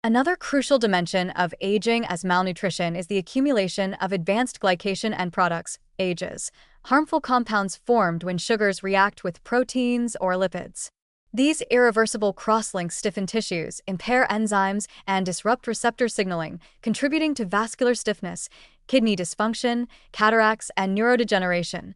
Another crucial dimension of aging as malnutrition is the accumulation of advanced glycation end products, AGEs, harmful compounds formed when sugars react with proteins or lipids. These irreversible crosslinks stiffen tissues, impair enzymes, and disrupt receptor signaling, contributing to vascular stiffness, kidney dysfunction, cataracts, and neurodegeneration,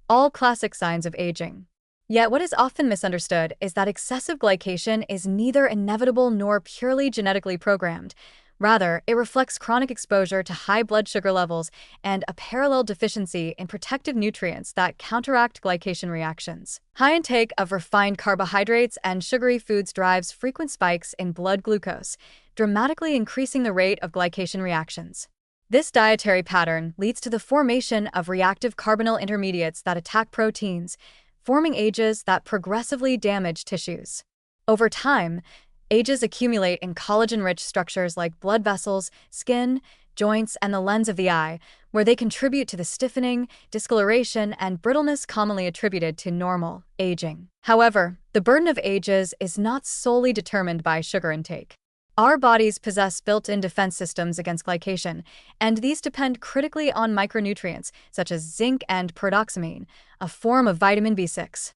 all classic signs of aging. Yet what is often misunderstood is that excessive glycation is neither inevitable nor purely genetically programmed. Rather, it reflects chronic exposure to high blood sugar levels and a parallel deficiency in protective nutrients that counteract glycation reactions. High intake of refined carbohydrates and sugary foods drives frequent spikes in blood glucose, dramatically increasing the rate of glycation reactions. This dietary pattern leads to the formation of reactive carbonyl intermediates that attack proteins, forming AGEs that progressively damage tissues. Over time, AGEs accumulate in collagen-rich structures like blood vessels, skin, joints, and the lens of the eye, where they contribute to the stiffening, discoloration, and brittleness commonly attributed to normal aging. However, the burden of AGEs is not solely determined by sugar intake. Our bodies possess built-in defense systems against glycation, and these depend critically on micronutrients such as zinc and pyridoxamine, a form of vitamin B6.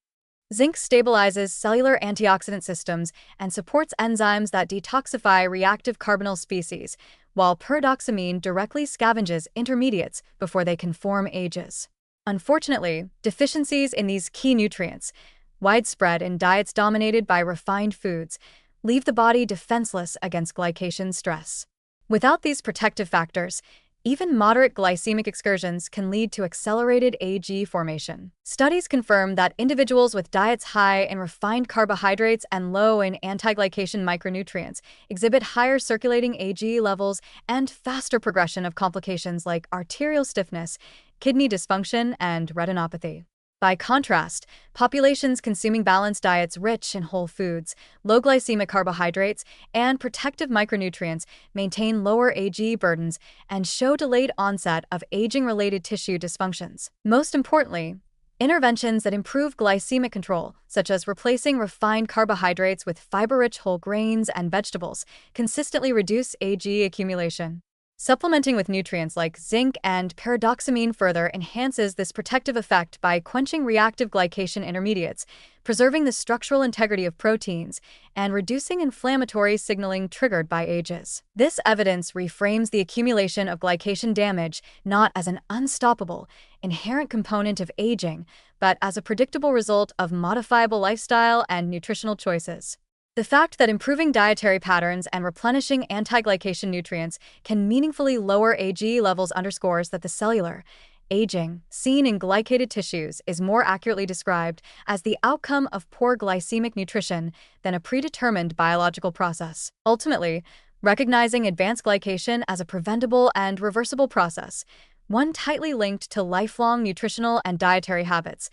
Zinc stabilizes cellular antioxidant systems and supports enzymes that detoxify reactive carbonyl species, while pyridoxamine directly scavenges intermediates before they can form AGEs. Unfortunately, deficiencies in these key nutrients, widespread in diets dominated by refined foods, leave the body defenseless against glycation stress. Without these protective factors, even moderate glycemic excursions can lead to accelerated AG formation. Studies confirm that individuals with diets high in refined carbohydrates and low in anti-glycation micronutrients exhibit higher circulating AG levels and faster progression of complications like arterial stiffness, kidney dysfunction, and retinopathy. By contrast, populations consuming balanced diets rich in whole foods, low glycemic carbohydrates, and protective micronutrients maintain lower AG burdens and show delayed onset of aging-related tissue dysfunctions. Most importantly, interventions that improve glycemic control, such as replacing refined carbohydrates with fiber-rich whole grains and vegetables, consistently reduce AG accumulation. Supplementing with nutrients like zinc and pyridoxamine further enhances this protective effect by quenching reactive glycation intermediates, preserving the structural integrity of proteins, and reducing inflammatory signaling triggered by AGEs. This evidence reframes the accumulation of glycation damage not as an unstoppable, inherent component of aging, but as a predictable result of modifiable lifestyle and nutritional choices. The fact that improving dietary patterns and replenishing anti-glycation nutrients can meaningfully lower AG levels underscores that the cellular aging seen in glycated tissues is more accurately described as the outcome of poor glycemic nutrition than a predetermined biological process. Ultimately, recognizing advanced glycation as a preventable and reversible process, one tightly linked to lifelong nutritional and dietary habits,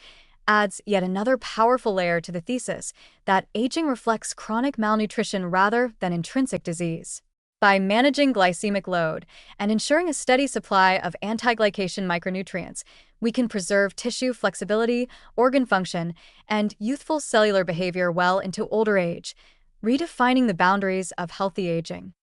adds yet another powerful layer to the thesis that aging reflects chronic malnutrition rather than intrinsic disease. By managing glycemic load and ensuring a steady supply of anti-glycation micronutrients, we can preserve tissue flexibility, organ function, and youthful cellular behavior well into older age, redefining the boundaries of healthy aging.